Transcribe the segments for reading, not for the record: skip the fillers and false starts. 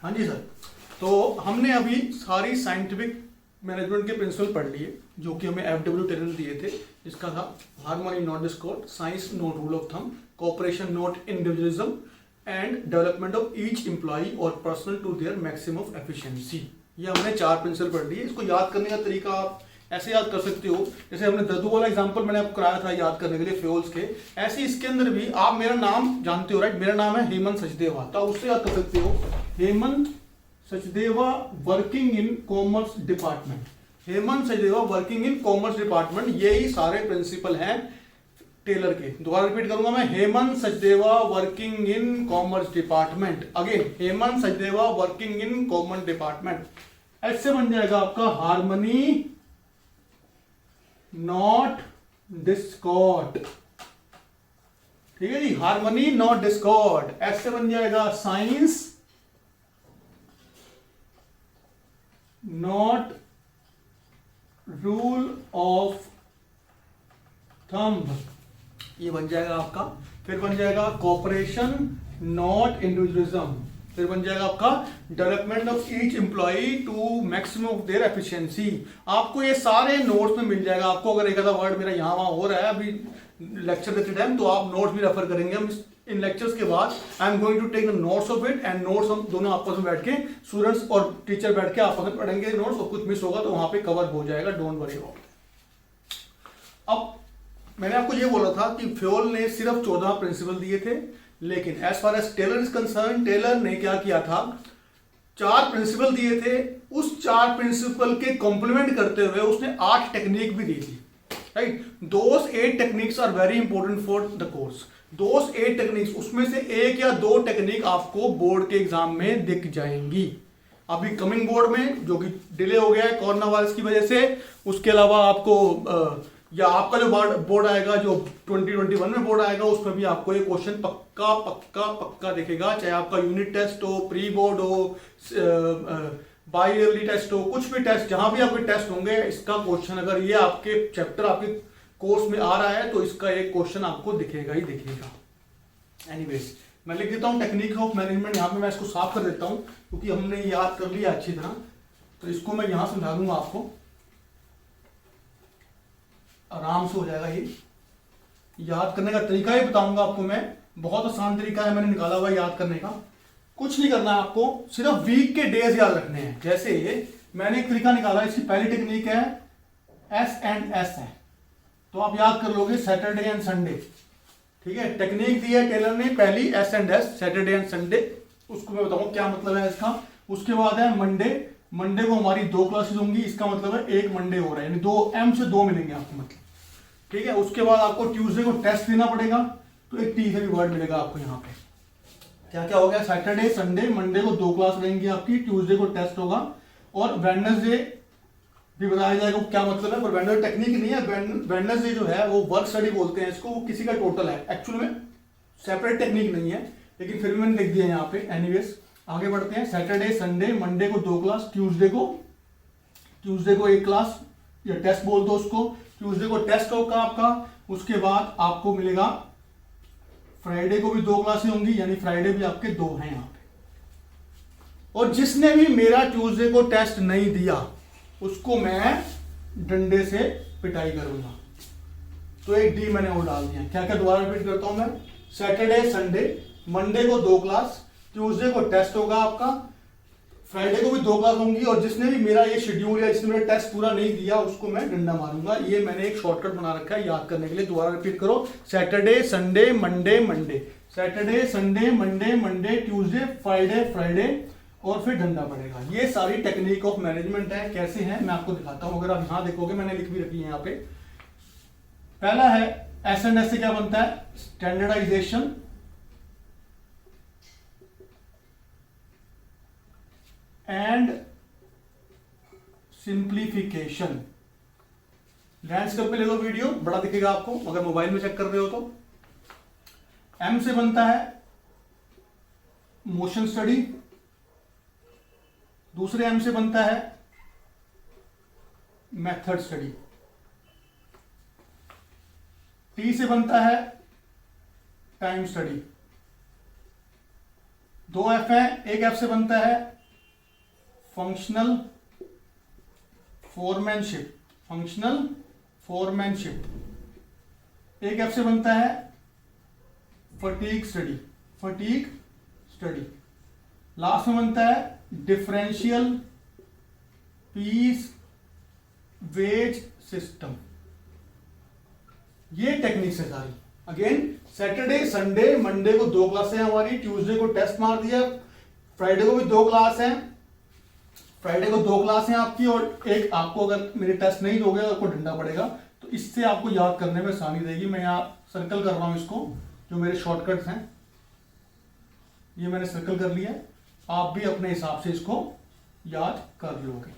हाँ जी सर। तो हमने अभी सारी साइंटिफिक मैनेजमेंट के प्रिंसिपल पढ़ लिए जो कि हमें एफडब्ल्यू टेलर ने दिए थे, जिसका था harmony not discord, science not rule of thumb, cooperation not individualism and development of each employee और personal to their maximum of efficiency. ये हमने 4 प्रिंसिपल पढ़ लिए। इसको याद करने का तरीका आप ऐसे याद कर सकते हो, जैसे हमने दद्दू वाला एग्जांपल मैंने आपको कराया था याद करने के लिए फ्यूल्स के, ऐसे इसके अंदर भी आप मेरा नाम जानते हो राइट, मेरा नाम है हेमंत सचदेवा, तो उससे याद कर सकते हो Hemant Sachdeva working in commerce department, Hemant Sachdeva working in commerce department. यही सारे प्रिंसिपल हैं टेलर के। दोबारा रिपीट करूंगा मैं, Hemant Sachdeva working in commerce department. Again Hemant Sachdeva working in commerce department. ऐसे बन जाएगा आपका हार्मनी नॉट डिस्कॉर्ड। ठीक है जी, हार्मनी नॉट डिस्कॉर्ड। ऐसे बन जाएगा science not rule of thumb, ये बन जाएगा आपका। फिर बन जाएगा कोऑपरेशन नॉट इंडिविजुअलिज्म। फिर बन जाएगा आपका development of each employee to maximum of their efficiency. आपको ये सारे नोट्स में मिल जाएगा। आपको अगर एक आधा वर्ड मेरा यहाँ वहां हो रहा है अभी लेक्चर देते टाइम, तो आप नोट्स भी रेफर करेंगे। हम इन लेक्चर्स के बाद I am going to take the notes of it and notes हम दोनों आपस में बैठ के स्टूडेंट्स और टीचर बैठ के आपस में पढ़ेंगे नोट्स, और कुछ मिस होगा तो वहां पे कवर हो जाएगा, डोंट वरी अबाउट। अब मैंने आपको ये बोला था कि फ्योल ने सिर्फ 14 प्रिंसिपल दिए थे, लेकिन as far as Taylor is concerned, Taylor ने क्या किया था, 4 प्रिंसिपल दिए थे। उस 4 प्रिंसिपल के कॉम्प्लीमेंट करते हुए उसने 8 टेक्निक भी दी थी, right. Those 8 techniques are very important for the course. Those 8 techniques, उसमें से 1 या 2 टेक्निक आपको बोर्ड के एग्जाम में दिख जाएंगी अभी कमिंग बोर्ड में, जो कि डिले हो गया है कोरोना वायरस की वजह से। उसके अलावा आपको या आपका जो बोर्ड आएगा, जो 2021 में बोर्ड आएगा, उसमें भी आपको ये क्वेश्चन पक्का पक्का पक्का दिखेगा, चाहे आपका यूनिट टेस्ट हो, प्री बोर्ड हो, बाई ईयरली टेस्ट हो, कुछ भी टेस्ट, जहां भी आपके टेस्ट होंगे, इसका क्वेश्चन अगर ये आपके चैप्टर आपके कोर्स में आ रहा है तो इसका एक क्वेश्चन आपको दिखेगा ही दिखेगा। एनीवेज, मैं लिख देता हूं टेक्निक ऑफ मैनेजमेंट, यहां पे मैं इसको साफ कर देता हूं क्योंकि हमने याद कर लिया अच्छी तरह, तो इसको मैं यहां समझा दूंगा आपको, आराम से हो जाएगा। ये याद करने का तरीका ही बताऊंगा आपको मैं, बहुत आसान तरीका है मैंने निकाला हुआ याद करने का। कुछ नहीं करना है आपको, सिर्फ वीक के डेज याद रखने हैं। जैसे मैंने एक तरीका निकाला, इसकी पहली टेक्निक है S&S है, तो आप याद कर लोगे सैटरडे एंड संडे। ठीक है, टेक्निक दी है टेलर ने पहली S&S, सैटरडे एंड संडे। उसको मैं बताऊं क्या मतलब है इसका। उसके बाद है मंडे, मंडे को हमारी 2 क्लासेस होंगी, इसका मतलब है 1 मंडे हो रहा है, यानी 2 M से 2 मिलेंगे आपको मतलब। ठीक है, उसके बाद आपको ट्यूसडे को टेस्ट देना पड़ेगा, तो एक टी से भी वर्ड मिलेगा आपको यहाँ पे। क्या क्या हो गया, सैटरडे संडे मंडे को 2 क्लास रहेंगी आपकी, ट्यूसडे को टेस्ट होगा, और वेडनेसडे भी बताया जाएगा क्या मतलब है। पर वेडनेसडे टेक्निक नहीं है, वेडनेसडे जो है वो वर्क स्टडी बोलते हैं इसको, वो किसी का टोटल है, एक्चुअल में सेपरेट टेक्निक नहीं है, लेकिन फिर भी मैंने लिख दिया यहाँ पे। एनीवेज आगे बढ़ते हैं। सैटरडे संडे मंडे को 2 क्लास, ट्यूसडे को 1 क्लास या टेस्ट बोल दो उसको, ट्यूसडे को टेस्ट होगा आपका। उसके बाद आपको मिलेगा फ्राइडे को भी 2 क्लासें होंगी, यानी फ्राइडे भी आपके 2 हैं यहाँ पे। और जिसने भी मेरा ट्यूसडे को टेस्ट नहीं दिया उसको मैं डंडे से पिटाई करूंगा, तो एक डी मैंने और डाल दिया। क्या क्या दोबारा रिपीट करता हूं मैं, सैटरडे संडे मंडे को 2 क्लास, ट्यूसडे को टेस्ट होगा आपका, फ्राइडे को भी 2 क्लास होंगी, और जिसने भी मेरा ये शेड्यूल या जिसने मेरा टेस्ट पूरा नहीं दिया उसको मैं डंडा मारूंगा। ये मैंने एक शॉर्टकट बना रखा है याद करने के लिए। दोबारा रिपीट करो, Saturday Sunday Monday Monday, Saturday Sunday Monday Monday, Tuesday Friday Friday, और फिर डंडा पड़ेगा। ये सारी टेक्निक ऑफ मैनेजमेंट है। कैसे है मैं आपको दिखाता हूं, अगर आप यहां देखोगे मैंने लिख भी रखी है यहाँ पे। पहला है S&S से क्या बनता है, स्टैंडर्डाइजेशन एंड सिंप्लीफिकेशन। लैंडस्केप पे ले लो वीडियो, बड़ा दिखेगा आपको अगर मोबाइल में चेक कर रहे हो तो। M से बनता है मोशन स्टडी, दूसरे M से बनता है मेथड स्टडी, T से बनता है टाइम स्टडी, दो एफ है, एक एफ से बनता है फंक्शनल फोरमैनशिप, फंक्शनल फोरमैनशिप, एक एफ से बनता है fatigue study, fatigue study, last में बनता है डिफरेंशियल पीस वेज सिस्टम। ये टेक्निक्स है सारी। अगेन सैटरडे संडे मंडे को 2 क्लासें हैं हमारी, ट्यूसडे को टेस्ट मार दिया, फ्राइडे को भी 2 क्लास हैं, फ्राइडे को 2 क्लास हैं आपकी, और एक आपको अगर मेरे टेस्ट नहीं दोगे आपको डंडा पड़ेगा। तो इससे आपको याद करने में आसानी रहेगी। मैं यहाँ सर्कल कर रहा हूं इसको, जो मेरे शॉर्टकट्स हैं ये मैंने सर्कल कर लिया है, आप भी अपने हिसाब से इसको याद कर लोगे।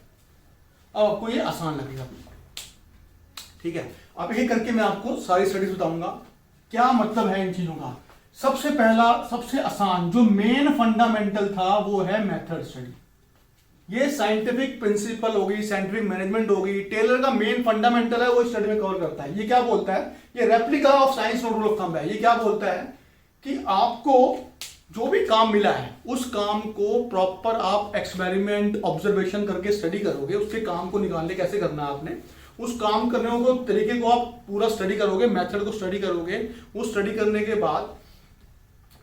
अब आपको ये आसान लगेगा, ठीक है। अब ये करके मैं आपको सारी स्टडीज बताऊंगा क्या मतलब है इन चीजों का। सबसे पहला सबसे आसान जो मेन फंडामेंटल था वो है मेथड स्टडी। ये साइंटिफिक प्रिंसिपल होगी, साइंटिफिक मैनेजमेंट होगी, टेलर का मेन फंडामेंटल है वो स्टडी में कवर करता है। ये क्या बोलता है, ये replica of science not rule of thumb है। ये क्या बोलता है कि आपको जो भी काम मिला है उस काम को प्रॉपर आप एक्सपेरिमेंट ऑब्जर्वेशन करके स्टडी करोगे, उसके काम को निकालने कैसे करना है आपने, उस काम करने को तरीके को आप पूरा स्टडी करोगे, मेथड को स्टडी करोगे। उस स्टडी करने के बाद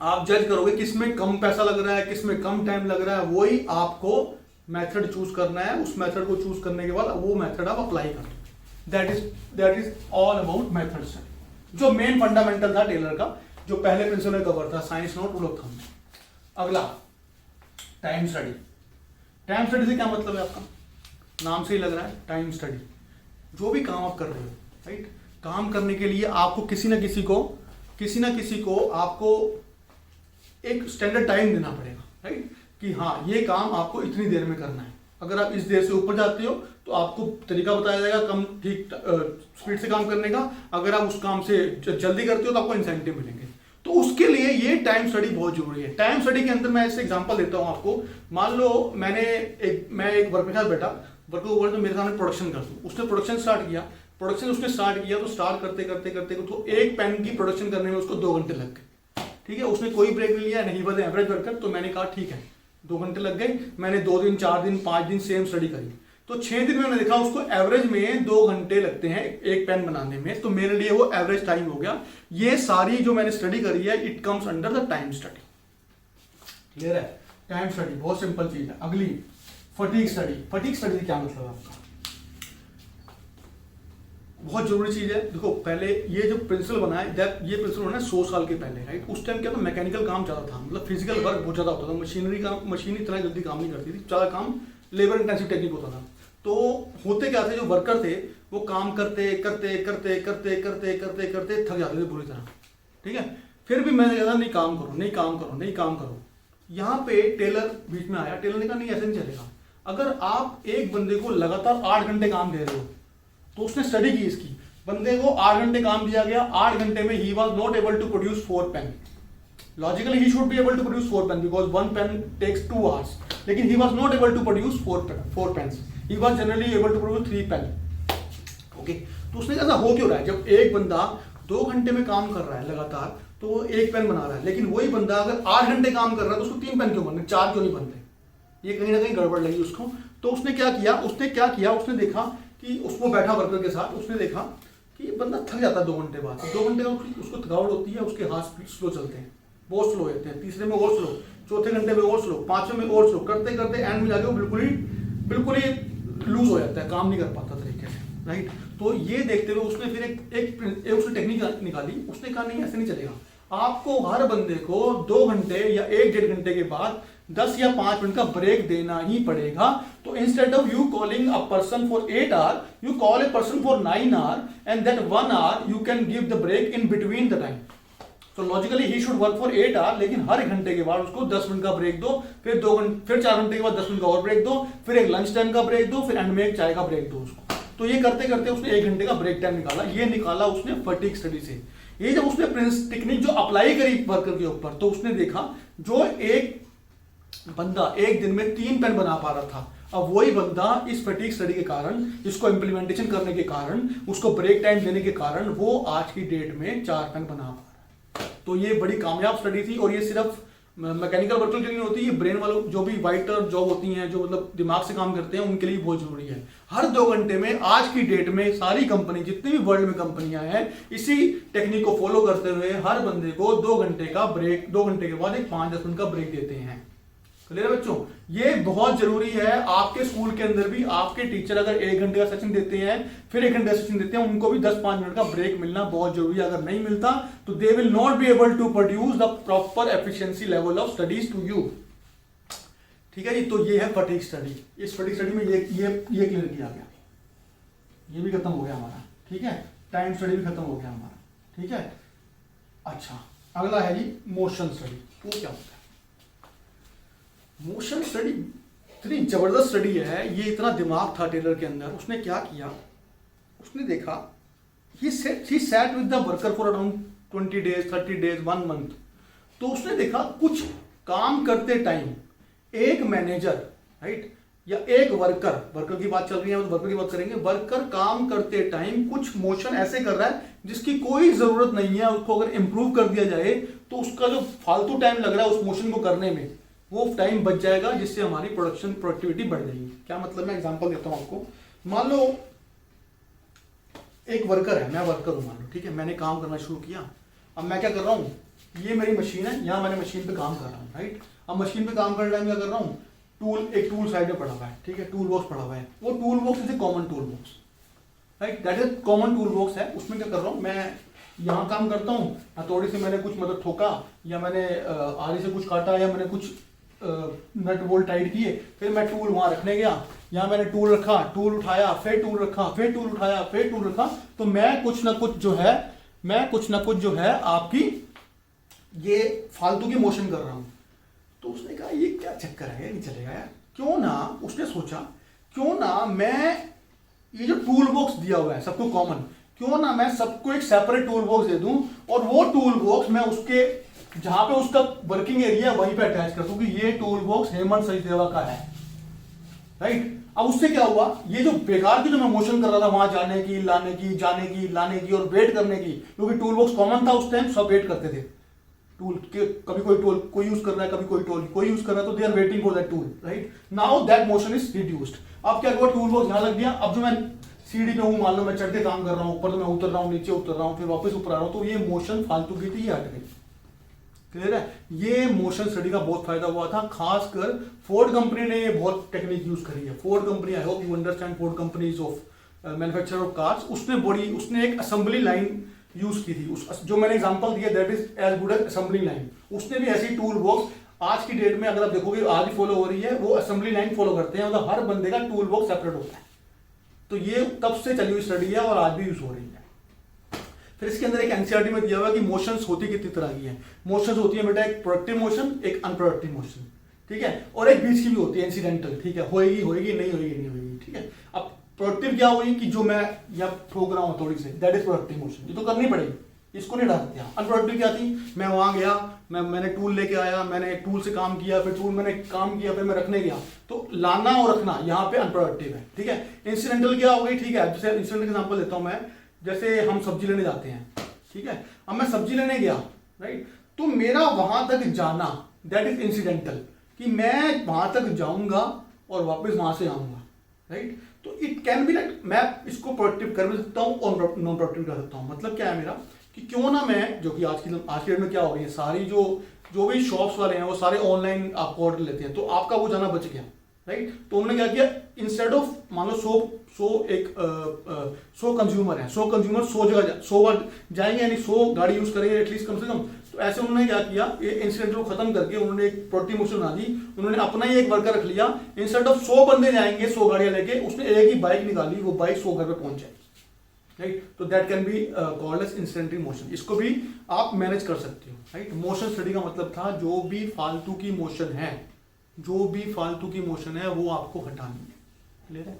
आप जज करोगे किसमें कम पैसा लग रहा है, किसमें कम टाइम लग रहा है, वही आपको मेथड चूज करना है। उस मेथड को चूज करने के बाद वो मेथड आप अप्लाई करो। That is all about method study, जो मेन फंडामेंटल था टेलर का, जो पहले प्रिंसिपल में कवर था, science not rule of thumb. अगला टाइम स्टडी। टाइम स्टडी से क्या मतलब है आपका, नाम से ही लग रहा है टाइम स्टडी। जो भी काम आप कर रहे हो, राइट, काम करने के लिए आपको किसी ना किसी को आपको एक स्टैंडर्ड टाइम देना पड़ेगा, राइट, कि हाँ ये काम आपको इतनी देर में करना है। अगर आप इस देर से ऊपर जाते हो तो आपको तरीका बताया जाएगा कम ठीक स्पीड से काम करने का। अगर आप उस काम से जल्दी करते हो तो आपको इंसेंटिव मिलेंगे। तो उसके लिए ये टाइम स्टडी बहुत जरूरी है। टाइम स्टडी के अंदर मैं ऐसे एग्जांपल देता हूं आपको। मान लो मैं एक वर्क के साथ बैठा, वर्क को तो मेरे सामने प्रोडक्शन कर दूं, उसने प्रोडक्शन स्टार्ट किया तो स्टार्ट करते तो एक पेन की प्रोडक्शन करने में उसको 2 घंटे लग गए, ठीक है। उसने कोई ब्रेक नहीं लिया, नहीं बस एवरेज वर्कर। तो मैंने कहा ठीक है 2 घंटे लग गए, मैंने 2 दिन 4 दिन 5 दिन सेम स्टडी करी, तो 6 दिन में मैंने देखा उसको एवरेज में 2 घंटे लगते हैं एक पेन बनाने में। तो मेरे लिए वो एवरेज टाइम हो गया। ये सारी जो मैंने स्टडी करी है it comes under the time study. Clear है, टाइम स्टडी बहुत सिंपल चीज है। अगली फटीग स्टडी। फटीग स्टडी क्या मतलब है आपका, बहुत जरूरी चीज है। देखो पहले ये जो प्रिंसिपल बना है, ये प्रिंसिपल बना है 100 साल के पहले, राइट। उस टाइम क्या था, मैकेनिकल काम ज्यादा था, मतलब फिजिकल वर्क बहुत ज्यादा होता था। मशीन इतना जल्दी काम नहीं करती थी, ज्यादा काम लेबर इंटेंसिव टेक्निक होता था। तो होते क्या थे, जो वर्कर थे वो काम करते थक जाते थे पूरी तरह, ठीक है। फिर भी मैंने कहा नहीं काम करो। यहाँ पे टेलर बीच में आया, टेलर ने कहा नहीं ऐसे नहीं चलेगा। अगर आप एक बंदे को लगातार 8 घंटे काम दे रहे हो, तो उसने स्टडी की इसकी, बंदे को 8 घंटे काम दिया गया, 8 घंटे में ही was not able to produce 4 pen. Logically he should be able to produce 4 pens because 1 pen takes 2 hours. लेकिन he was not able to produce 4 pens. He was generally able to produce 3 pen. Okay. तो उसने ऐसा हो क्यों रहा है, जब एक बंदा 2 घंटे में काम कर रहा है लगातार तो वो 1 पेन बना रहा है, लेकिन वही बंदा अगर 8 घंटे काम कर रहा है तो उसको 3 पेन क्यों बनते, 4 क्यों नहीं बनते। ये कहीं ना कहीं गड़बड़ लगी उसको। तो उसने क्या किया, उसने देखा कि उसको बैठा वर्कर के साथ, उसने देखा कि बंदा थक जाता है 2 घंटे बाद। 2 घंटे बाद उसको थकावट होती है, उसके हाथ स्लो चलते हैं, बहुत स्लो होते हैं, तीसरे में और स्लो, चौथे घंटे में और स्लो, 5वें में और स्लो, करते एंड में जाके वो बिल्कुल ही लूज हो जाता है, काम नहीं कर पाता तरीके से, राइट। तो ये देखते हुए उसने फिर एक उसने टेक्निक निकाली। उसने कहा नहीं ऐसे नहीं चलेगा, आपको हर बंदे को 2 घंटे या 1-1.5 घंटे के बाद 10 या 5 मिनट का ब्रेक देना ही पड़ेगा। तो instead of you calling a person for 8 hour, you call a person for 9 hour and that 1 hour you can give the break in between the time. तो logically he should work for 8 hour, लेकिन हर 1 घंटे के बाद उसको 10 minute का break दो, फिर 4 घंटे के बाद 10 मिनट का और ब्रेक दो, फिर एक लंच टाइम का ब्रेक दो, फिर एंड में एक चाय का ब्रेक दो उसको। तो ये करते उसने 1 घंटे का ब्रेक टाइम निकाला। ये निकाला उसने फटीग स्टडी से। ये जब उसने टेक्निक जो अप्लाई करी वर्कर के ऊपर, तो उसने देखा जो एक बंदा एक दिन में 3 पेन बना पा रहा था, अब वही बंदा इस फटीग स्टडी के कारण, इसको इंप्लीमेंटेशन करने के कारण, उसको ब्रेक टाइम देने के कारण वो आज की डेट में 4 पेन बना पा रहा है। तो ये बड़ी कामयाब स्टडी थी और ये सिर्फ मैकेनिकल वर्कर के लिए नहीं होती, ये ब्रेन वालों जो भी वाइट कलर जॉब होती हैं, जो मतलब दिमाग से काम करते हैं, उनके लिए बहुत जरूरी है। हर 2 घंटे में आज की डेट में सारी कंपनी, जितनी भी वर्ल्ड में कंपनियां हैं, इसी टेक्निक को फॉलो करते हुए हर बंदे को 2 घंटे का ब्रेक, 2 घंटे के बाद एक 5-10 मिनट का ब्रेक देते हैं। क्लियर है बच्चों? ये बहुत जरूरी है। आपके स्कूल के अंदर भी आपके टीचर अगर 1 घंटे का सेशन देते हैं, फिर 1 घंटे का सेशन देते हैं, उनको भी 10-5 मिनट का ब्रेक मिलना बहुत जरूरी है। अगर नहीं मिलता तो they will not be able to produce the proper efficiency level of studies to you. ठीक है जी? तो ये है फटीग स्टडी। इस फटीग स्टडी में ये क्लियर किया गया, ये भी खत्म हो गया हमारा। ठीक है? टाइम स्टडी भी खत्म हो गया हमारा। ठीक है? अच्छा, अगला है जी मोशन स्टडी। वो क्या होता है? मोशन स्टडी इतनी जबरदस्त स्टडी है, ये इतना दिमाग था टेलर के अंदर। उसने क्या किया, उसने देखा, he sat with the worker for around 20 days, 30 days, 1 month। तो उसने देखा कुछ काम करते टाइम एक मैनेजर, राइट, या एक वर्कर की बात चल रही है तो वर्कर की बात करेंगे। वर्कर काम करते टाइम कुछ मोशन ऐसे कर रहा है जिसकी कोई जरूरत नहीं है, उसको अगर इंप्रूव कर दिया जाए तो उसका जो फालतू टाइम लग रहा है उस मोशन को करने में, वो टाइम बच जाएगा, जिससे हमारी प्रोडक्टिविटी बढ़ जाएगी। क्या मतलब? मैं एग्जांपल देता हूं आपको। मान लो एक वर्कर है, मैं वर्कर हूं मान लो, ठीक है? मैंने काम करना शुरू किया। अब मैं क्या कर रहा हूं, ये मेरी मशीन है, यहां मैंने मशीन पे काम कर रहा हूं, राइट। अब मशीन पे काम करने टाइम क्या कर रहा हूं, एक टूल साइड में पड़ा हुआ है, ठीक है, टूल बॉक्स पड़ा हुआ है। वो tool box is a common tool box, right, that is common tool box है। उसमें क्या कर रहा हूं, मैं यहाँ काम करता हूँ, हथौड़ी से मैंने कुछ मतलब ठोका, या मैंने आरी से कुछ काटा, या मैंने कुछ नट बोल्ट टाइट किए, फिर मैं टूल वहां रखने गया, यहाँ मैंने टूल रखा, टूल उठाया, फिर टूल रखा, फिर टूल उठाया, फिर टूल रखा। तो मैं कुछ ना कुछ जो है आपकी ये फालतू की मोशन कर रहा हूं। तो उसने कहा ये क्या चक्कर है, नहीं चलेगा यार, क्यों ना, उसने सोचा क्यों ना मैं ये जो टूल बॉक्स दिया हुआ है सबको कॉमन, क्यों ना मैं सबको एक सेपरेट टूल बॉक्स दे दूं, और वो टूल बॉक्स मैं उसके जहां पे उसका वर्किंग एरिया वहीं पे अटैच कर दूं कि ये टूल बॉक्स हेमंत सचदेवा का है, राइट। अब उससे क्या हुआ, ये जो बेकार की जो मैं मोशन कर रहा था वहां जाने की, लाने की, जाने की, लाने की और वेट करने की, क्योंकि टूल बॉक्स कॉमन था उस टाइम, सब वेट करते थे टूल के, कभी कोई टूल कोई यूज कर रहा है, कभी कोई टूल कोई यूज कर रहा है, तो they are waiting for that tool, right. Now that motion is reduced. अब क्या हुआ, टूल बॉक्स यहां लग गया। अब जो मैं सीढ़ी पे हूं, मान लो मैं चढ़ के काम कर रहा हूं, ऊपर तो मैं उतर रहा हूं, नीचे उतर रहा हूं, फिर वापस ऊपर आ रहा हूं, तो ये मोशन फालतू की थी, ये हट गई। क्लियर है? ये मोशन स्टडी का बहुत फायदा हुआ था, खासकर फोर्ड कंपनी ने ये बहुत टेक्निक यूज करी है। Ford company, I hope you understand Ford companies of manufacturer of cars. उसने एक असेंबली लाइन यूज की थी, जो मैंने एग्जांपल दिया, that is as good as assembly line. उसने भी ऐसी टूल बॉक्स आज की डेट में अगर आप देखोगे आज भी फॉलो हो रही है, वो असेंबली लाइन फॉलो करते हैं, मतलब हर बंदे का टूल बॉक्स सेपरेट होता है। तो ये तब से चली हुई स्टडी है और आज भी यूज हो रही है। फिर इसके अंदर एक एनसीईआरटी में दिया हुआ है कि मोशंस होती कितनी तरह की है। मोशंस होती है बेटा, एक प्रोडक्टिव मोशन, एक अनप्रोडक्टिव मोशन, ठीक है, और एक बीच की भी होती है इंसिडेंटल, ठीक है, होएगी होएगी, नहीं होएगी नहीं होएगी, ठीक है। अब प्रोडक्टिव क्या हुई कि जो मैं या ठोक रहा हूं थोड़ी से, दैट इज प्रोडक्टिव मोशन, ये तो करनी पड़ेगी, इसको नहीं डाल दिया। अनप्रोडक्टिव क्या थी, मैं वहां गया, मैंने टूल लेके आया, मैंने टूल से काम किया, फिर टूल मैंने काम किया, फिर मैं रखने गया, तो लाना और रखना यहाँ पे अनप्रोडक्टिव है, ठीक है। इंसिडेंटल क्या हो गई, ठीक है, जैसे इंसिडेंटल एग्जांपल देता हूं मैं, जैसे हम सब्जी लेने जाते हैं, ठीक है, अब मैं सब्जी लेने गया, राइट, तो मेरा वहां तक जाना दैट इज इंसिडेंटल, कि मैं वहां तक जाऊंगा और वापस वहां से आऊंगा, राइट। तो इट कैन बी लाइक, मैं इसको प्रोडक्टिव कर भी सकता हूं और नॉन प्रोडक्टिव कर सकता हूं। मतलब क्या है मेरा, कि क्यों ना मैं, जो कि आज की डेट में क्या हो रही है, सारी जो भी शॉप्स वाले हैं वो सारे ऑनलाइन आपको ऑर्डर लेते हैं, तो आपका वो जाना बच गया, राइट। तो उन्होंने क्या किया, इंस्टेड ऑफ मान लो 100 कंज्यूमर है, 100 कंज्यूमर 100 जगह 100 बार जाएंगे, यानी 100 गाड़ी यूज करेंगे एटलीस्ट कम से कम। तो ऐसे उन्होंने क्या किया, ये इंसिडेंट को खत्म करके उन्होंने एक प्रोडक्टिव मोशन बना दी। उन्होंने अपना ही एक वर्कर रख लिया, इंस्टेड ऑफ 100 बंदे जाएंगे 100 गाड़ियां लेके, उसने एक ही बाइक निकाली, वो बाइक 100 घर पे पहुंच जाएगी, राइट। तो that can be called as incidental motion, इसको भी आप मैनेज कर सकते हो, राइट। मोशन स्टडी का मतलब था जो भी फालतू की मोशन है, जो भी फालतू की मोशन है वो आपको हटानी है। क्लियर है?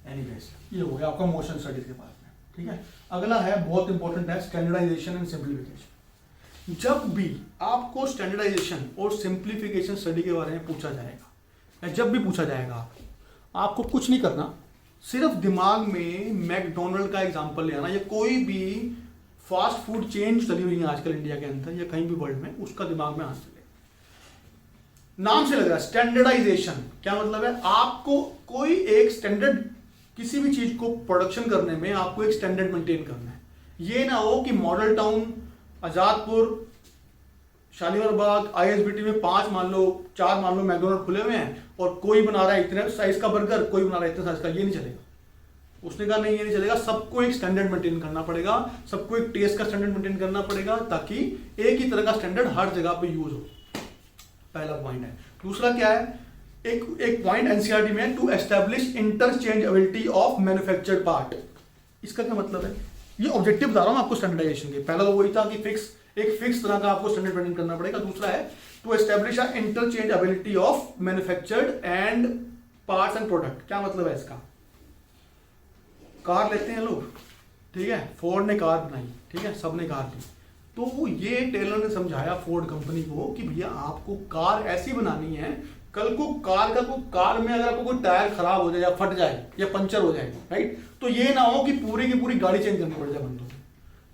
एनीवेज, ये हो गया आपका मोशन स्टडीज के पास में, ठीक है। अगला है, बहुत इंपॉर्टेंट है, स्टैंडर्डाइजेशन एंड सिंप्लीफिकेशन। जब भी आपको स्टैंडर्डाइजेशन और सिंप्लीफिकेशन स्टडी के बारे में पूछा जाएगा, या जब भी पूछा जाएगा, आपको कुछ नहीं करना, सिर्फ दिमाग में मैकडोनल्ड का एग्जांपल ले आना, या कोई भी फास्ट फूड चेन चली हुई है आजकल इंडिया के अंदर या कहीं भी वर्ल्ड में, उसका दिमाग में आना चले। नाम से लग रहा है स्टैंडर्डाइजेशन। क्या मतलब है? आपको कोई एक स्टैंडर्ड, किसी भी चीज को प्रोडक्शन करने में आपको एक स्टैंडर्ड मेंटेन करना है। ये ना हो कि मॉडल टाउन, आजादपुर, शालीमार बाग, ISBT में 5 मान लो 4 मान लो मैकडोनल्ड खुले हुए हैं और कोई बना रहा है इतने साइज का बर्गर, कोई बना रहा है इतने साइज का। ये नहीं चलेगा। उसने कहा नहीं, ये नहीं चलेगा। सबको एक स्टैंडर्ड मेंटेन करना पड़ेगा, सबको एक टेस्ट का स्टैंडर्ड मेंटेन करना पड़ेगा, ताकि एक ही तरह का स्टैंडर्ड हर जगह पे यूज हो। पहला पॉइंट है। दूसरा क्या है? एक पॉइंट NCERT में, to establish interchangeability of manufactured part. इसका क्या मतलब है? ये ऑब्जेक्टिव बता रहा हूं आपको स्टैंडर्डाइजेशन के। पहला तो वही था कि एक फिक्स तरह का आपको स्टैंडर्ड मेंटेन करना पड़ेगा। दूसरा है to establish interchangeability of manufactured and parts and product. क्या मतलब है इसका? कार लेते हैं लोग, ठीक है, फोर्ड ने कार बनाई, ठीक है, सबने कार ली, तो ये टेलर ने समझाया फोर्ड कंपनी को कि भैया आपको कार ऐसी बनानी है, कल को कार में अगर आपको कोई टायर खराब हो जाए या फट जाए या पंचर हो जाए, राइट, तो ये ना हो कि पूरी की पूरी गाड़ी चेंज करनी पड़ जाए बंदों को।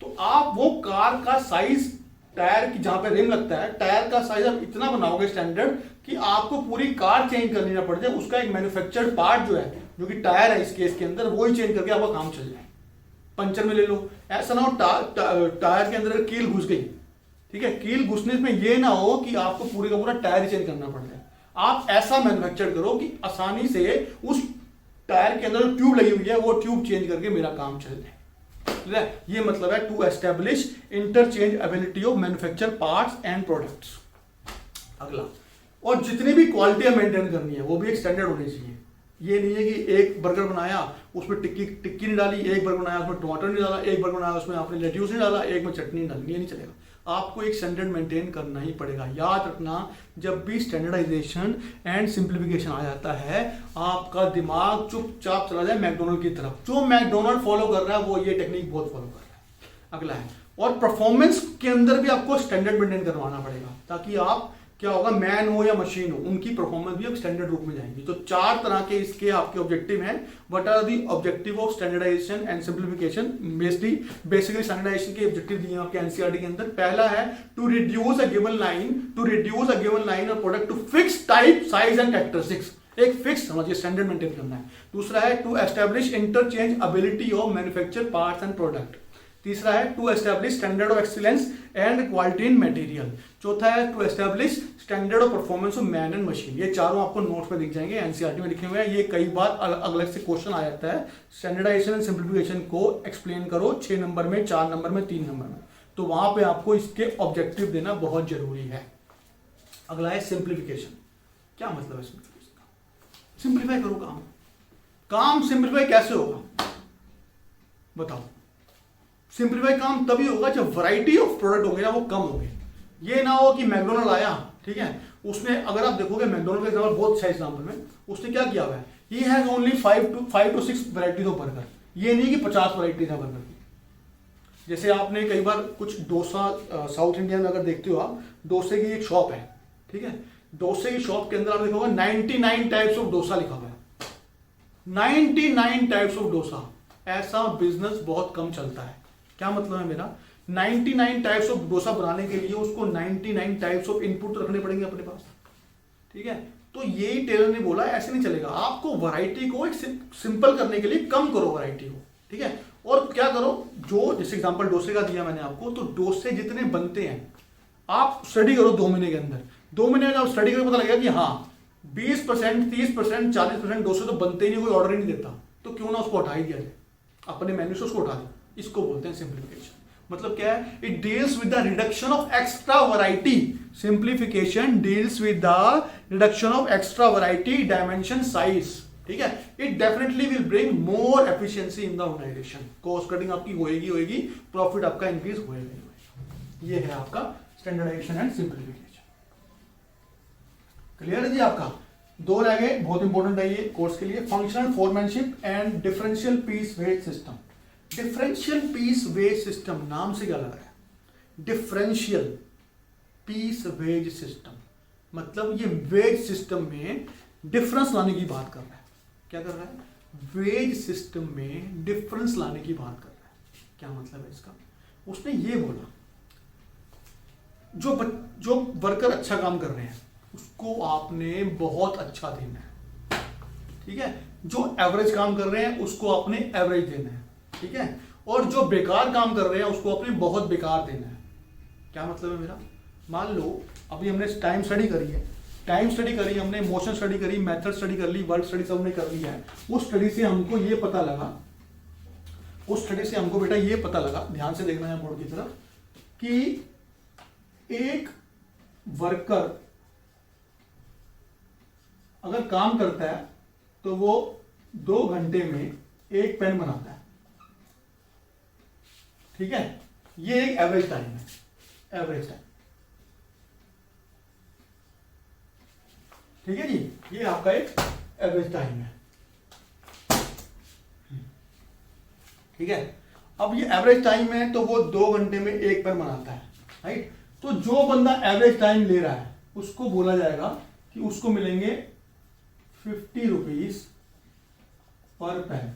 तो आप वो कार का साइज, टायर की जहां पे रिम लगता है, टायर का साइज आप इतना बनाओगे स्टैंडर्ड कि आपको पूरी कार चेंज करनी ना पड़ जाए। उसका एक मैन्युफैक्चर्ड पार्ट जो है, जो कि टायर है इस केस के अंदर, वो ही चेंज करके आपका काम चल जाए। पंचर में ले लो, ऐसा ना हो टायर के अंदर कील घुस गई, ठीक है, कील घुसने में ये ना हो कि आपको पूरे का पूरा टायर चेंज करना पड़ जाए। आप ऐसा मैन्युफैक्चर करो कि आसानी से उस टायर के अंदर ट्यूब लगी हुई है वो ट्यूब चेंज करके मेरा काम चल जाए। ये मतलब है to establish interchangeability of manufacture parts and products. अगला, और जितनी भी क्वालिटी मेंटेन करनी है वो भी एक स्टैंडर्ड होनी चाहिए। ये नहीं है कि एक बर्गर बनाया उसमें टिक्की नहीं डाली, एक बर्गर बनाया उसमें टमाटर नहीं डाला, एक बर्गर बनाया उसमें आपने लेट्यूस नहीं डाला, एक में चटनी नहीं डाली, ये नहीं चलेगा। आपको एक स्टैंडर्ड मेंटेन करना ही पड़ेगा। याद रखना, जब भी स्टैंडर्डाइजेशन एंड सिंप्लीफिकेशन आ जाता है, आपका दिमाग चुपचाप चला जाए मैकडोनल्ड की तरफ। जो मैकडोनल्ड फॉलो कर रहा है वो ये टेक्निक बहुत फॉलो कर रहा है। अगला है, और परफॉर्मेंस के अंदर भी आपको स्टैंडर्ड मेंटेन करवाना पड़ेगा, ताकि आप क्या होगा, मैन हो या मशीन हो, उनकी परफॉर्मेंस भी अब स्टैंडर्ड रूप में जाएंगी। तो 4 तरह के इसके आपके ऑब्जेक्टिव हैं। What are the objective of standardisation and simplification? Basically standardisation के ऑब्जेक्टिव दिए हैं आपके NCERT के अंदर। पहला है to reduce a given line और product to fix type, size and characteristics. एक फिक्स समझिए स्टैंडर्ड मेंटेन करना है। दूसरा है to establish interchangeability of manufacture parts and product. तीसरा है to establish standard of excellence and quality in material. चौथा है to establish standard of performance of man and machine. ये चारों आपको नोट्स में दिख जाएंगे, NCERT में लिखे हुए हैं। ये कई बार अलग से क्वेश्चन आ जाता है। स्टैंडर्डाइजेशन एंड सिंप्लीफिकेशन को एक्सप्लेन करो 6 नंबर में, 4 नंबर में, 3 नंबर में, तो वहां पे आपको इसके ऑब्जेक्टिव देना बहुत जरूरी है। अगला है सिंप्लीफिकेशन। क्या मतलब है सिंप्लीफिकेशन का? सिंप्लीफाई करो काम सिंप्लीफाई कैसे होगा बताओ? सिंप्लीफाई काम तभी होगा जब वैरायटी ऑफ प्रोडक्ट होंगे ना, वो कम होंगे। ये ना हो कि मैकडोनल्ड आया, ठीक है, उसने, अगर आप देखोगे मैकडोनल्ड का एग्जांपल बहुत अच्छा एग्जांपल में, उसने क्या किया हुआ है, he has only 5 to 6 varieties of burger. ये नहीं कि 50 वैरायटीज है बर्गर की। जैसे आपने कई बार कुछ डोसा, साउथ इंडिया में अगर देखते हो आप, डोसे की एक शॉप है, ठीक है, डोसे की शॉप के अंदर आप देखोगे 99 टाइप्स ऑफ डोसा लिखा हुआ है। 99 टाइप्स ऑफ डोसा। ऐसा बिजनेस बहुत कम चलता है। क्या मतलब है मेरा? 99 टाइप्स ऑफ डोसा बनाने के लिए उसको 99 टाइप्स ऑफ इनपुट रखने पड़ेंगे अपने पास, ठीक है। तो यही टेलर ने बोला ऐसे नहीं चलेगा। आपको वैरायटी को एक सिंपल करने के लिए कम करो वैरायटी को, ठीक है। और क्या करो, जो जैसे एग्जांपल डोसे का दिया मैंने आपको, तो डोसे जितने बनते हैं आप स्टडी करो 2 महीने के अंदर। 2 महीने में आप स्टडी करके पता लगेगा कि हाँ 20%, 30%, 40% डोसे तो बनते ही नहीं, कोई ऑर्डर ही नहीं देता, तो क्यों ना उसको हटा ही दिया जाए, अपने मेन्यू से उसको उठा दो। इसको बोलते हैं सिंप्लीफिकेशन। मतलब क्या है? It deals with the reduction of extra variety. Simplification deals with the reduction of extra variety, dimension, size, ठीक है। It definitely will bring more efficiency in the organisation. Cost cutting आपकी होएगी, प्रॉफिट आपका increase होएगा। ये है आपका standardisation and simplification. Clear है जी? आपका 2 रह गए, बहुत इंपॉर्टेंट है ये कोर्स के लिए। Functional foremanship and differential piece weight system. Differential piece wage system, नाम से क्या लग रहा है? डिफरेंशियल पीस वेज सिस्टम, मतलब ये वेज सिस्टम में डिफरेंस लाने की बात कर रहा है। क्या कर रहा है? वेज सिस्टम में डिफरेंस लाने की बात कर रहा है। क्या मतलब है इसका? उसने ये बोला जो वर्कर अच्छा काम कर रहे हैं उसको आपने बहुत अच्छा देना है, ठीक है। जो एवरेज काम कर रहे हैं उसको आपने एवरेज देना है, ठीक है। और जो बेकार काम कर रहे हैं उसको आपने बहुत बेकार देना है। क्या मतलब है मेरा? मान लो अभी हमने टाइम स्टडी करी है, हमने मोशन स्टडी करी, मेथड स्टडी कर ली, वर्ड स्टडी सब हमने कर लिया है। उस स्टडी से हमको ये पता लगा, बेटा ये पता लगा, ध्यान से देखना है बोर्ड की तरफ, कि एक वर्कर अगर काम करता है तो वो 2 घंटे में एक पेन बनाता है, ठीक है। ये एक एवरेज टाइम है, एवरेज टाइम, ठीक है जी। ये आपका एक एवरेज टाइम है, ठीक है। अब ये एवरेज टाइम है तो वो 2 घंटे में एक पेन बनाता है, राइट। तो जो बंदा एवरेज टाइम ले रहा है उसको बोला जाएगा कि उसको मिलेंगे 50 रुपीज पर पेन,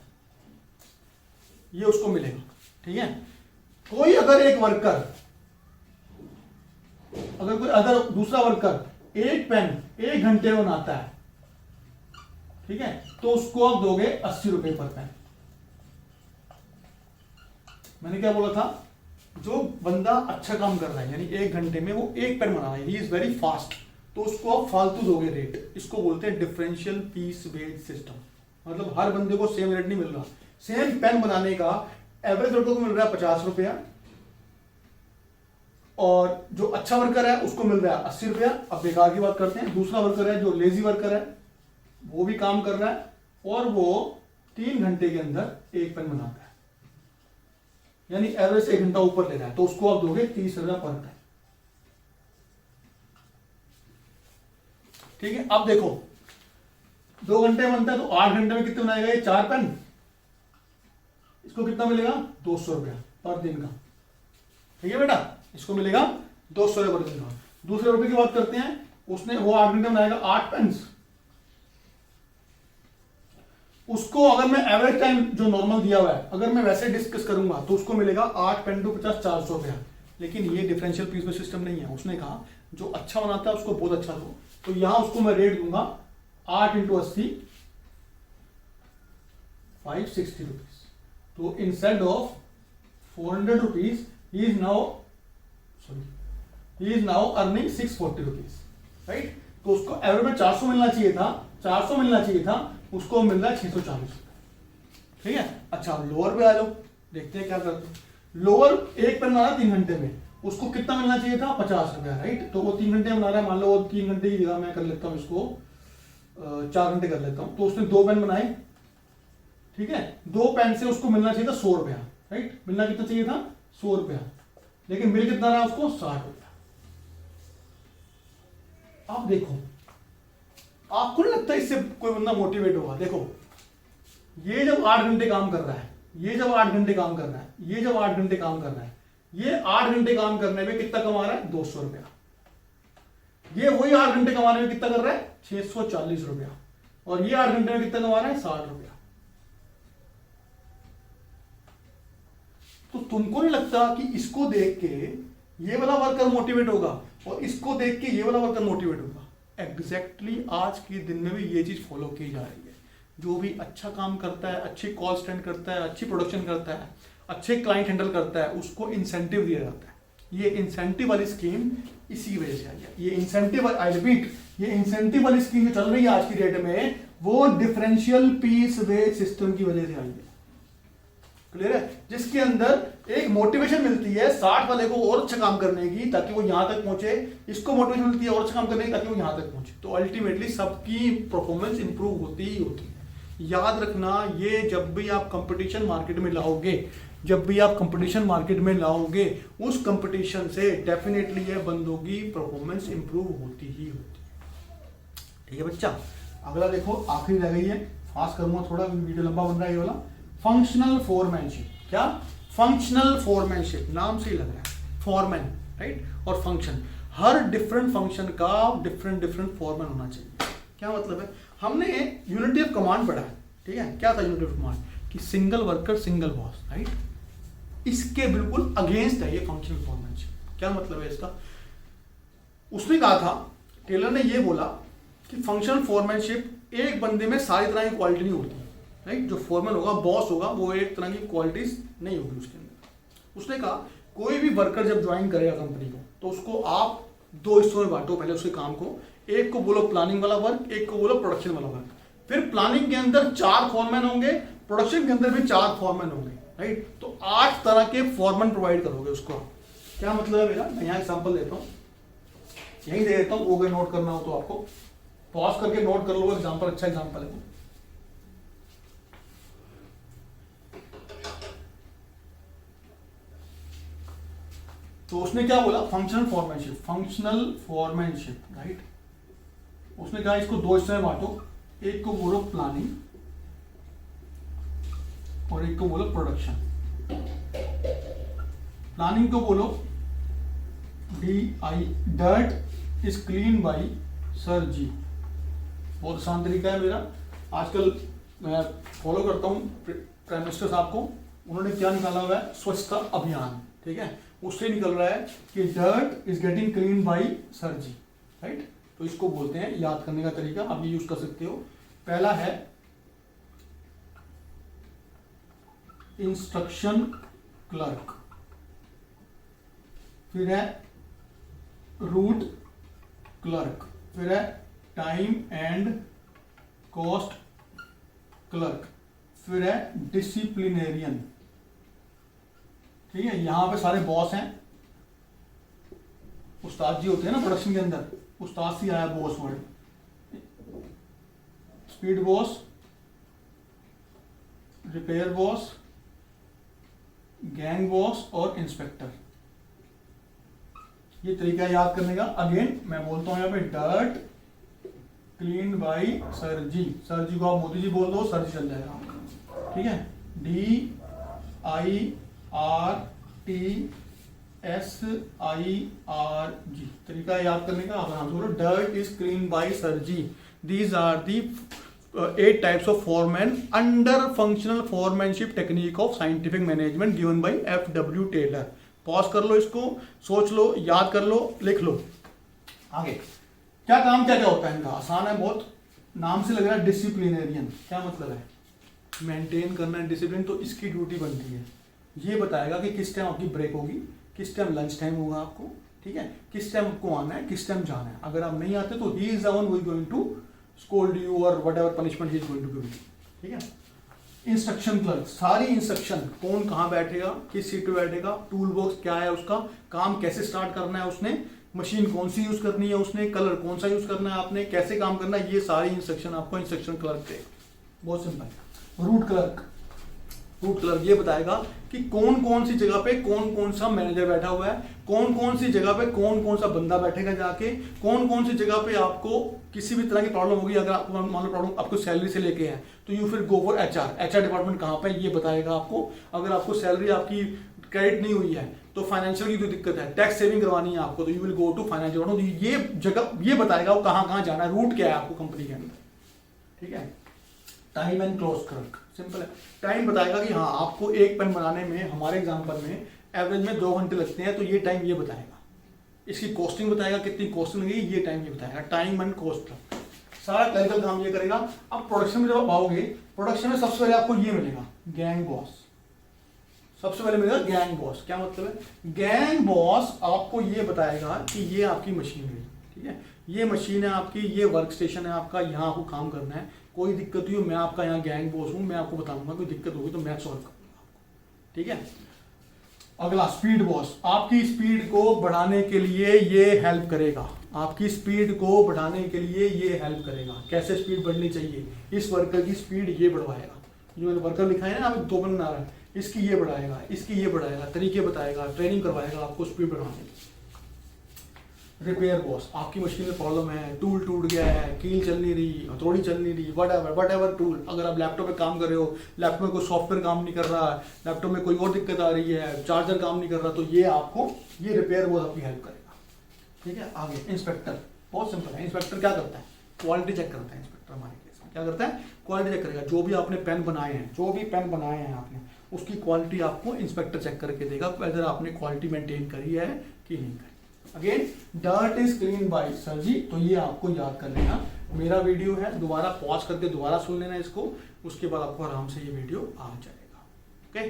ये उसको मिलेगा, ठीक है। कोई अगर दूसरा वर्कर एक पेन 1 घंटे में बनाता है, ठीक है, तो उसको आप दोगे 80 रुपए पर पेन। मैंने क्या बोला था? जो बंदा अच्छा काम कर रहा है यानी 1 घंटे में वो एक पेन बना रहा है, ही इज वेरी फास्ट, तो उसको आप फालतू दोगे रेट। इसको बोलते हैं डिफरेंशियल पीस वेज सिस्टम। मतलब हर बंदे को सेम रेट नहीं मिल रहा। सेम पेन बनाने का एवरेज वर्कर को मिल रहा है 50 रुपया, और जो अच्छा वर्कर है उसको मिल रहा है 80 रुपया। अब बेकार की बात करते हैं, दूसरा वर्कर है जो लेजी वर्कर है, वो भी काम कर रहा है और वो 3 घंटे के अंदर एक पेन बनाता है, यानी एवरेज से 1 घंटा ऊपर ले रहा है, तो उसको आप दोगे 30 रुपया पर पेन, ठीक है। अब देखो 2 घंटे में बनता है तो 8 घंटे में कितने बनाएगा ये? 4 पेन। इसको कितना मिलेगा? 200 रुपया पर दिन का, ठीक है बेटा। इसको मिलेगा 200 रुपये पर दिन का। दूसरे रुपये की बात करते हैं, वो 8 घंटे में बनाएगा 8 पेन। उसको अगर मैं एवरेज टाइम जो नॉर्मल दिया हुआ है अगर मैं वैसे डिस्कस करूंगा तो उसको मिलेगा 8 पेन टू 50 400 रुपया। लेकिन ये डिफरेंशियल पीस सिस्टम नहीं है। उसने कहा जो अच्छा बनाता है उसको बहुत अच्छा दो, तो यहां उसको मैं रेट दूंगा 8 इंटू 80 560 रुपीज। तो instead of 400 rupees he is now earning 640 rupees, right. तो उसको एवरेज में 400 मिलना चाहिए था, उसको मिल रहा है 640, ठीक है। अच्छा लोअर पे आ जाओ, देखते हैं क्या करते हैं। लोअर एक पेन बना 3 घंटे में, उसको कितना मिलना चाहिए था? 50 रुपया, राइट। तो वो 3 घंटे में बना रहा है, मान लो वो 3 घंटे की जगह मैं कर लेता हूँ इसको 4 घंटे कर लेता हूँ। तो उसने 2 पेन बनाए, ठीक है। 2 पेन से उसको मिलना चाहिए था 100 रुपया, राइट। मिलना कितना चाहिए था? 100 रुपया, लेकिन मिल कितना रहा उसको? 60 रुपया। आप देखो, आपको नहीं लगता इससे कोई बंदा मोटिवेट होगा? देखो ये जब 8 घंटे काम कर रहा है, ये 8 घंटे काम कर रहा है, ये 8 घंटे काम करने में कितना कमा रहा है? 200 रुपया। ये वही 8 घंटे कमाने में कितना कर रहा है? 640 रुपया। और ये 8 घंटे में कितना कमा रहा है? 60 रुपया। तो तुमको नहीं लगता कि इसको देख के ये वाला वर्कर मोटिवेट होगा और इसको देख के ये वाला वर्कर मोटिवेट होगा? एग्जैक्टली आज के दिन में भी ये चीज फॉलो की जा रही है। जो भी अच्छा काम करता है, अच्छी कॉल स्टैंड करता है, अच्छी प्रोडक्शन करता है, अच्छे क्लाइंट हैंडल करता है, उसको इंसेंटिव दिया जाता है। ये इंसेंटिव वाली स्कीम इसी वजह से आई है। ये इंसेंटिव, आई रिपीट, ये इंसेंटिव वाली स्कीम जो चल रही है आज की डेट में, वो डिफरेंशियल पीस वेज सिस्टम की वजह से आई है। क्लियर है? जिसके अंदर एक मोटिवेशन मिलती है 60 वाले को और अच्छा काम करने की ताकि वो यहां तक पहुंचे, इसको मोटिवेशन मिलती है और अच्छा काम करने की ताकि वो यहां तक पहुंचे। तो अल्टीमेटली सबकी परफॉर्मेंस इंप्रूव होती ही होती है। याद रखना, ये जब भी आप कंपटीशन मार्केट में लाओगे, उस कंपटीशन से डेफिनेटली ये बंदों की परफॉर्मेंस इंप्रूव होती ही होती है। ठीक है बच्चा, अगला देखो, आखिरी रह गई है, फास्ट करूंगा थोड़ा, वीडियो लंबा बन रहा है ये वाला। Functional foremanship. क्या? फंक्शनल फोरमैनशिप, नाम से ही लग रहा है, फॉरमैन, राइट, और फंक्शन। हर डिफरेंट फंक्शन का डिफरेंट फॉरमैन होना चाहिए। क्या मतलब है? हमने यूनिटी ऑफ कमांड पढ़ा है, ठीक है। क्या था यूनिटी ऑफ कमांड? कि single worker single boss, right. इसके बिल्कुल अगेंस्ट है ये फंक्शनल फॉर्मेनशिप। क्या मतलब है इसका? उसने कहा था, टेलर ने ये बोला कि फंक्शनल फॉर्मेनशिप एक बंदे में सारी तरह की क्वालिटी नहीं होती, राइट? जो फॉर्मन होगा, बॉस होगा, वो एक तरह की क्वालिटीज नहीं होगी उसके अंदर। उसने कहा कोई भी वर्कर जब ज्वाइन करेगा कंपनी को तो उसको आप दो हिस्सों में बांटो पहले उसके काम को। एक को बोलो प्लानिंग वाला वर्क, एक को बोलो प्रोडक्शन वाला वर्क। फिर प्लानिंग के अंदर 4 फॉरमैन होंगे, प्रोडक्शन के अंदर भी 4 फॉरमैन होंगे, राइट? तो 8 तरह के फॉरमैन प्रोवाइड करोगे उसको। क्या मतलब है मेरा? मैं यहाँ एग्जाम्पल देता हूँ, यही दे देता हूँ, वो अगर नोट करना हो तो आपको पॉज करके नोट कर लो। एग्जाम्पल अच्छा एग्जाम्पल है। तो उसने क्या बोला? Functional foremanship, right? उसने कहा इसको 2 हिस्से में बांटो, एक को बोलो प्लानिंग और एक को बोलो प्रोडक्शन। प्लानिंग को बोलो dirt is clean by sir ji. बहुत आसान तरीका है मेरा, आजकल मैं फॉलो करता हूँ प्राइम मिनिस्टर साहब को। उन्होंने क्या निकाला हुआ है? स्वच्छता अभियान, ठीक है? उससे निकल रहा है कि dirt is getting clean by sir ji, right? तो इसको बोलते हैं, याद करने का तरीका आप ये यूज कर सकते हो। पहला है इंस्ट्रक्शन क्लर्क, फिर है रूट क्लर्क, फिर है टाइम एंड कॉस्ट क्लर्क, फिर है डिसिप्लिनेरियन। ठीक है? यहां पे सारे बॉस हैं, उस्ताद जी होते हैं ना प्रोडक्शन के अंदर, उस्ताद से आया boss word. Speed boss, repair boss, gang boss और इंस्पेक्टर। ये तरीका याद करने का। अगेन मैं बोलता हूं यहां पे dirt clean by sir ji. Sir ji को आप मोदी जी बोल दो, सर जी चल जाएगा आपका, ठीक है? DIRTSIRG तरीका याद करने का। आप नाम बोलो dirt is clean by sir ji. These are the 8 types of foreman under functional foremanship technique of scientific management given by FW Taylor. Pause कर लो, इसको सोच लो, याद कर लो, लिख लो। आगे क्या काम क्या क्या होता है इनका? आसान है बहुत, नाम से लग रहा है डिसिप्लिनेरियन। क्या मतलब है? मेंटेन करना है डिसिप्लिन। तो इसकी ड्यूटी बनती है, ये बताएगा कि किस टाइम आपकी ब्रेक होगी, किस टाइम लंच टाइम होगा आपको, ठीक है? किस टाइम आपको आना है, किस टाइम जाना है। अगर आप नहीं आते तो he is the one who is going to scold you और whatever punishment he is going to give you, ठीक है? इंस्ट्रक्शन क्लर्क, सारी इंस्ट्रक्शन, कौन कहाँ बैठेगा, किस सीट पे बैठेगा, टूल बॉक्स क्या है उसका, काम कैसे स्टार्ट करना है उसने, मशीन कौन सी यूज करनी है उसने, कलर कौन सा यूज करना है आपने, कैसे काम करना है, ये सारी इंस्ट्रक्शन आपको इंस्ट्रक्शन क्लर्क देगा। बहुत सिंपल। रूट क्लर्क ये बताएगा कि कौन कौन सी जगह पे कौन कौन सा मैनेजर बैठा हुआ है, कौन कौन सी जगह पे कौन कौन सा बंदा बैठेगा जाके, कौन कौन सी जगह पे आपको किसी भी तरह की प्रॉब्लम होगी। अगर आपको मान लो प्रॉब्लम आपको सैलरी से लेके है तो यू फिर गो फॉर HR डिपार्टमेंट कहाँ पे, ये बताएगा आपको। अगर आपको सैलरी आपकी क्रेडिट नहीं हुई है तो फाइनेंशियल की कोई दिक्कत है, टैक्स सेविंग करवानी है आपको, तो you will go to financial. ये जगह ये बताएगा वो कहाँ कहाँ जाना है, रूट क्या है आपको कंपनी के अंदर, ठीक है? Time and close clerk, simple है। टाइम बताएगा कि हाँ आपको एक पेन बनाने में हमारे एग्जांपल में एवरेज में 2 घंटे लगते हैं, तो ये टाइम ये बताएगा। इसकी कॉस्टिंग बताएगा, कितनी कॉस्टिंग लगेगी, ये टाइम ये बताएगा। टाइम एंड कॉस्ट क्लर्क सारा क्लरिकल काम ये करेगा। अब प्रोडक्शन में जब आप आओगे, प्रोडक्शन में सबसे पहले आपको ये मिलेगा गैंग बॉस। सबसे पहले मिलेगा गैंग बॉस। क्या मतलब है? गैंग बॉस आपको ये बताएगा कि ये आपकी मशीनरी, ठीक है? ये मशीन है आपकी, ये वर्क स्टेशन है आपका, यहाँ आपको काम करना है। कोई दिक्कत हुई, मैं आपका यहाँ गैंग बॉस हूँ, मैं आपको बताऊंगा कोई दिक्कत होगी तो मैं सॉल्व करूंगा आपको, ठीक है? अगला स्पीड बॉस, आपकी स्पीड को बढ़ाने के लिए ये हेल्प करेगा। आपकी स्पीड को बढ़ाने के लिए ये हेल्प करेगा। कैसे स्पीड बढ़नी चाहिए, इस वर्कर की स्पीड ये बढ़वाएगा। जो मैंने वर्कर लिखा है ना, आप 2 बना रहा है, इसकी ये बढ़ाएगा, इसकी ये बढ़ाएगा, तरीके बताएगा, ट्रेनिंग करवाएगा आपको स्पीड बढ़ाने की। रिपेयर बॉस, आपकी मशीन में प्रॉब्लम है, टूल टूट गया है, कील चल नहीं रही, हथौड़ी चल नहीं रही, वट एवर टूल। अगर आप लैपटॉप पे काम कर रहे हो, लैपटॉप में कोई सॉफ्टवेयर काम नहीं कर रहा, लैपटॉप में कोई और दिक्कत आ रही है, चार्जर काम नहीं कर रहा, तो ये आपको ये रिपेयर बॉस आपकी हेल्प करेगा, ठीक है? आगे इंस्पेक्टर, बहुत सिंपल है। इंस्पेक्टर क्या करता है? क्वालिटी चेक करता है। इंस्पेक्टर हमारे केस में क्या करता है? क्वालिटी चेक करेगा। जो भी आपने पेन बनाए हैं, आपने उसकी क्वालिटी आपको इंस्पेक्टर चेक करके देगा whether आपने क्वालिटी मेंटेन करी है कि नहीं करी। Again dirt is clean by sir ji, तो ये आपको याद कर लेना। मेरा वीडियो है, दोबारा पॉज करके दोबारा सुन लेना इसको, उसके बाद आपको आराम से ये वीडियो आ जाएगा। Okay,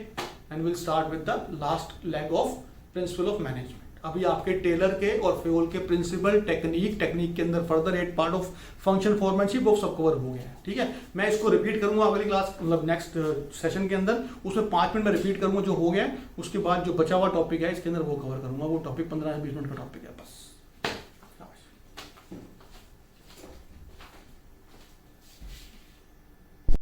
and will start with the last leg of principle of management. अभी आपके टेलर के और फ्योल के प्रिंसिपल, टेक्निक के अंदर फर्दर 8 पार्ट ऑफ फंक्शन फॉर्मेटशिप वो सब कवर हो गया है। ठीक है, मैं इसको रिपीट करूंगा अगली क्लास, मतलब नेक्स्ट सेशन के अंदर, उसमें 5 मिनट में रिपीट करूंगा जो हो गया है। उसके बाद जो बचा हुआ टॉपिक है इसके अंदर वो कवर करूंगा, वो टॉपिक 15 से 20 मिनट का टॉपिक है बस।